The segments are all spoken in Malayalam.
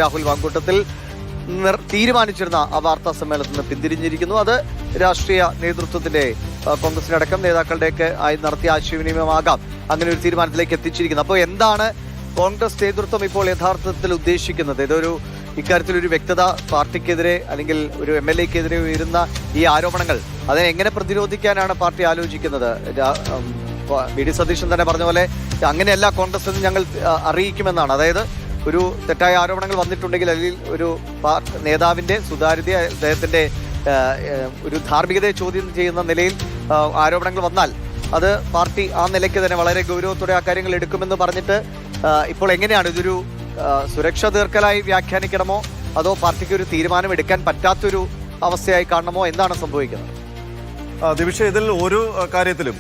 രാഹുൽ മാങ്കൂട്ടത്തിൽ തീരുമാനിച്ചിരുന്ന ആ വാർത്താ സമ്മേളനത്തിൽ നിന്ന് പിന്തിരിഞ്ഞിരിക്കുന്നു. അത് രാഷ്ട്രീയ നേതൃത്വത്തിന്റെ കോൺഗ്രസിനടക്കം നേതാക്കളുടെയൊക്കെ ആയി നടത്തിയ ആശയവിനിമയമാകാം അങ്ങനെ ഒരു തീരുമാനത്തിലേക്ക് എത്തിച്ചിരിക്കുന്നത്. അപ്പോൾ എന്താണ് കോൺഗ്രസ് നേതൃത്വം ഇപ്പോൾ യഥാർത്ഥത്തിൽ ഉദ്ദേശിക്കുന്നത്? ഇതൊരു ഇക്കാര്യത്തിൽ ഒരു വ്യക്തത പാർട്ടിക്കെതിരെ അല്ലെങ്കിൽ ഒരു MLA-ക്കെതിരെ ഉയരുന്ന ഈ ആരോപണങ്ങൾ അതിനെ എങ്ങനെ പ്രതിരോധിക്കാനാണ് പാർട്ടി ആലോചിക്കുന്നത്? VD സതീശൻ തന്നെ പറഞ്ഞ പോലെ അങ്ങനെയല്ല കോൺഗ്രസ് ഞങ്ങൾ അറിയിക്കുമെന്നാണ്. അതായത് ഒരു തെറ്റായ ആരോപണങ്ങൾ വന്നിട്ടുണ്ടെങ്കിൽ അല്ലെങ്കിൽ ഒരു നേതാവിന്റെ സുതാര്യത, അദ്ദേഹത്തിന്റെ ഒരു ധാർമ്മികതയെ ചോദ്യം ചെയ്യുന്ന നിലയിൽ ആരോപണങ്ങൾ വന്നാൽ അത് പാർട്ടി ആ നിലയ്ക്ക് തന്നെ വളരെ ഗൗരവത്തോടെ ആ കാര്യങ്ങൾ എടുക്കുമെന്ന് പറഞ്ഞിട്ട് ഇപ്പോൾ എങ്ങനെയാണ് ഇതൊരു സുരക്ഷ തീർക്കലായി വ്യാഖ്യാനിക്കണമോ അതോ പാർട്ടിക്ക് ഒരു തീരുമാനം എടുക്കാൻ പറ്റാത്തൊരു അവസ്ഥയായി കാണണമോ? എന്താണ് സംഭവിക്കുന്നത്? ദിവിഷ, ഇതിൽ ഒരു കാര്യത്തിലും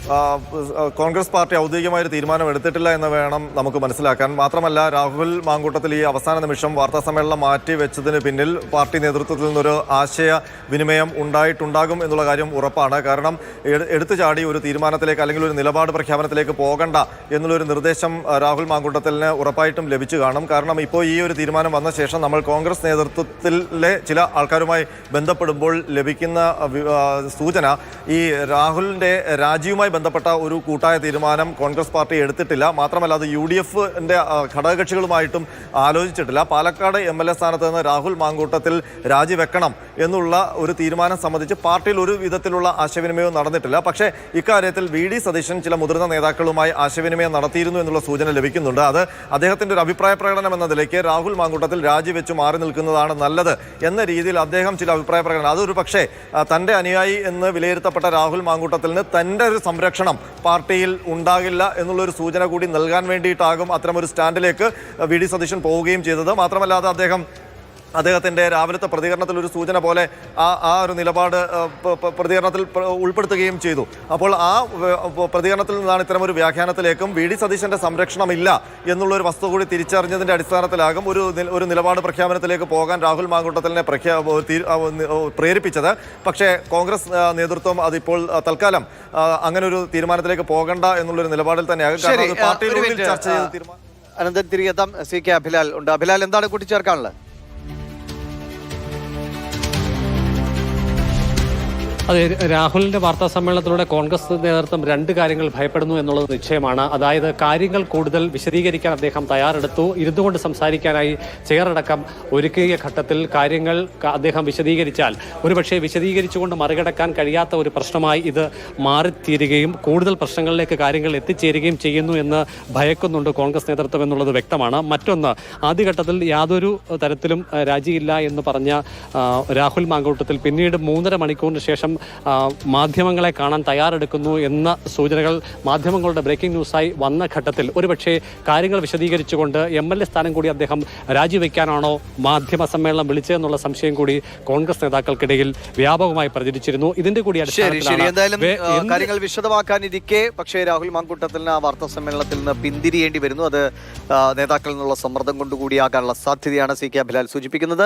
കോൺഗ്രസ് പാർട്ടി ഔദ്യോഗികമായ ഒരു തീരുമാനം എടുത്തിട്ടില്ല എന്ന് വേണം നമുക്ക് മനസ്സിലാക്കാൻ. മാത്രമല്ല, രാഹുൽ മാങ്കൂട്ടത്തിൽ ഈ അവസാന നിമിഷം വാർത്താ സമ്മേളനം മാറ്റി വെച്ചതിന് പിന്നിൽ പാർട്ടി നേതൃത്വത്തിൽ നിന്നൊരു ആശയവിനിമയം ഉണ്ടായിട്ടുണ്ടാകും എന്നുള്ള കാര്യം ഉറപ്പാണ്. കാരണം എടുത്തു ചാടി ഒരു തീരുമാനത്തിലേക്ക് അല്ലെങ്കിൽ ഒരു നിലപാട് പ്രഖ്യാപനത്തിലേക്ക് പോകണ്ട എന്നുള്ളൊരു നിർദ്ദേശം രാഹുൽ മാങ്കൂട്ടത്തിന് ഉറപ്പായിട്ടും ലഭിച്ചു കാണും. കാരണം ഇപ്പോൾ ഈ ഒരു തീരുമാനം വന്ന ശേഷം നമ്മൾ കോൺഗ്രസ് നേതൃത്വത്തിലെ ചില ആൾക്കാരുമായി ബന്ധപ്പെടുമ്പോൾ ലഭിക്കുന്ന സൂചന ഈ രാഹുലിന്റെ രാജിയുമായി ബന്ധപ്പെട്ട ഒരു കൂട്ടായ തീരുമാനം കോൺഗ്രസ് പാർട്ടി എടുത്തിട്ടില്ല. മാത്രമല്ല, അത് UDF-ന്റെ ഘടകകക്ഷികളുമായിട്ടും ആലോചിച്ചിട്ടില്ല. പാലക്കാട് MLA സ്ഥാനത്ത് നിന്ന് രാഹുൽ മാങ്കൂട്ടത്തിൽ രാജിവെക്കണം എന്നുള്ള ഒരു തീരുമാനം സംബന്ധിച്ച് പാർട്ടിയിൽ ഒരു വിധത്തിലുള്ള ആശയവിനിമയവും നടന്നിട്ടില്ല. പക്ഷേ ഇക്കാര്യത്തിൽ VD സതീശൻ ചില മുതിർന്ന നേതാക്കളുമായി ആശയവിനിമയം നടത്തിയിരുന്നു എന്നുള്ള സൂചന ലഭിക്കുന്നുണ്ട്. അത് അദ്ദേഹത്തിന്റെ ഒരു അഭിപ്രായ പ്രകടനം എന്ന നിലയ്ക്ക് രാഹുൽ മാങ്കൂട്ടത്തിൽ രാജിവെച്ച് മാറി നിൽക്കുന്നതാണ് നല്ലത് എന്ന രീതിയിൽ അദ്ദേഹം ചില അഭിപ്രായ പ്രകടനം, അതൊരു പക്ഷേ തന്റെ അനുയായി എന്ന് വിലയിരുത്തപ്പെട്ട രാഹുൽ മാങ്കൂട്ടത്തിന് തന്റെ ഒരു സംരക്ഷണം പാർട്ടിയിൽ ഉണ്ടാകില്ല എന്നുള്ളൊരു സൂചന കൂടി നൽകാൻ വേണ്ടിയിട്ടാകും അത്തരമൊരു സ്റ്റാൻഡിലേക്ക് VD സതീശൻ പോവുകയും ചെയ്തത്. മാത്രമല്ല, അത് അദ്ദേഹത്തിന്റെ രാവിലത്തെ പ്രതികരണത്തിൽ ഒരു സൂചന പോലെ ആ ഒരു നിലപാട് പ്രതികരണത്തിൽ ഉൾപ്പെടുത്തുകയും ചെയ്തു. അപ്പോൾ ആ പ്രതികരണത്തിൽ നിന്നാണ് ഇത്തരമൊരു വ്യാഖ്യാനത്തിലേക്കും VD സതീശന്റെ സംരക്ഷണമില്ല എന്നുള്ളൊരു വസ്തു കൂടി തിരിച്ചറിഞ്ഞതിന്റെ അടിസ്ഥാനത്തിലാകും ഒരു നിലപാട് പ്രഖ്യാപനത്തിലേക്ക് പോകാൻ രാഹുൽ മാങ്കൂട്ടത്തിനെ പ്രേരിപ്പിച്ചത്. പക്ഷേ കോൺഗ്രസ് നേതൃത്വം അതിപ്പോൾ തൽക്കാലം അങ്ങനെ ഒരു തീരുമാനത്തിലേക്ക് പോകണ്ട എന്നുള്ളൊരു നിലപാടിൽ തന്നെയാകും. കാരണം പാർട്ടിയിലുള്ളിൽ ചർച്ച ചെയ്ത തീരുമാനം. അനന്തൻ തിരികെ എത്താം. CK അഭിലാൽ ഉണ്ട്. അഭിലാൽ, എന്താണ് കൂട്ടിച്ചേർക്കാനുള്ളത്? അതെ, രാഹുലിന്റെ വാർത്താ സമ്മേളനത്തിലൂടെ കോൺഗ്രസ് നേതൃത്വം രണ്ട് കാര്യങ്ങൾ ഭയപ്പെടുന്നു എന്നുള്ളത് നിശ്ചയമാണ്. അതായത് കാര്യങ്ങൾ കൂടുതൽ വിശദീകരിക്കാൻ അദ്ദേഹം തയ്യാറെടുത്തു. ഇരുന്നുകൊണ്ട് സംസാരിക്കാനായി ചെയറടക്കം ഒരുക്കിയ ഘട്ടത്തിൽ കാര്യങ്ങൾ അദ്ദേഹം വിശദീകരിച്ചാൽ ഒരുപക്ഷെ വിശദീകരിച്ചുകൊണ്ട് മറികടക്കാൻ കഴിയാത്ത ഒരു പ്രശ്നമായി ഇത് മാറിത്തീരുകയും കൂടുതൽ പ്രശ്നങ്ങളിലേക്ക് കാര്യങ്ങൾ എത്തിച്ചേരുകയും ചെയ്യുന്നു എന്ന് ഭയക്കുന്നുണ്ട് കോൺഗ്രസ് നേതൃത്വം എന്നുള്ളത് വ്യക്തമാണ്. മറ്റൊന്ന്, ആദ്യഘട്ടത്തിൽ യാതൊരു തരത്തിലും രാജിയില്ല എന്ന് പറഞ്ഞ രാഹുൽ മാങ്കൂട്ടത്തിൽ പിന്നീട് 3.5 മണിക്കൂറിന് ശേഷം മാധ്യമങ്ങളെ കാണാൻ തയ്യാറെടുക്കുന്നു എന്ന സൂചനകൾ മാധ്യമങ്ങളുടെ ബ്രേക്കിംഗ് ന്യൂസായി വന്ന ഘട്ടത്തിൽ ഒരുപക്ഷെ കാര്യങ്ങൾ വിശദീകരിച്ചുകൊണ്ട് MLA സ്ഥാനം കൂടി അദ്ദേഹം രാജിവെക്കാനാണോ മാധ്യമ സമ്മേളനം വിളിച്ചതെന്നുള്ള സംശയം കൂടി കോൺഗ്രസ് നേതാക്കൾക്കിടയിൽ വ്യാപകമായി പ്രചരിച്ചിരുന്നു. ഇതിന്റെ കൂടി എന്തായാലും കാര്യങ്ങൾ വിശദമാക്കാനിരിക്കെ പക്ഷേ രാഹുൽ മാങ്കൂട്ടത്തിന് ആ വാർത്താ സമ്മേളനത്തിൽ നിന്ന് പിന്തിരിയേണ്ടി വരുന്നു. അത് നേതാക്കളിൽ നിന്നുള്ള സമ്മർദ്ദം കൊണ്ടുകൂടിയാകാനുള്ള സാധ്യതയാണ് CK അഭിലാൽ സൂചിപ്പിക്കുന്നത്.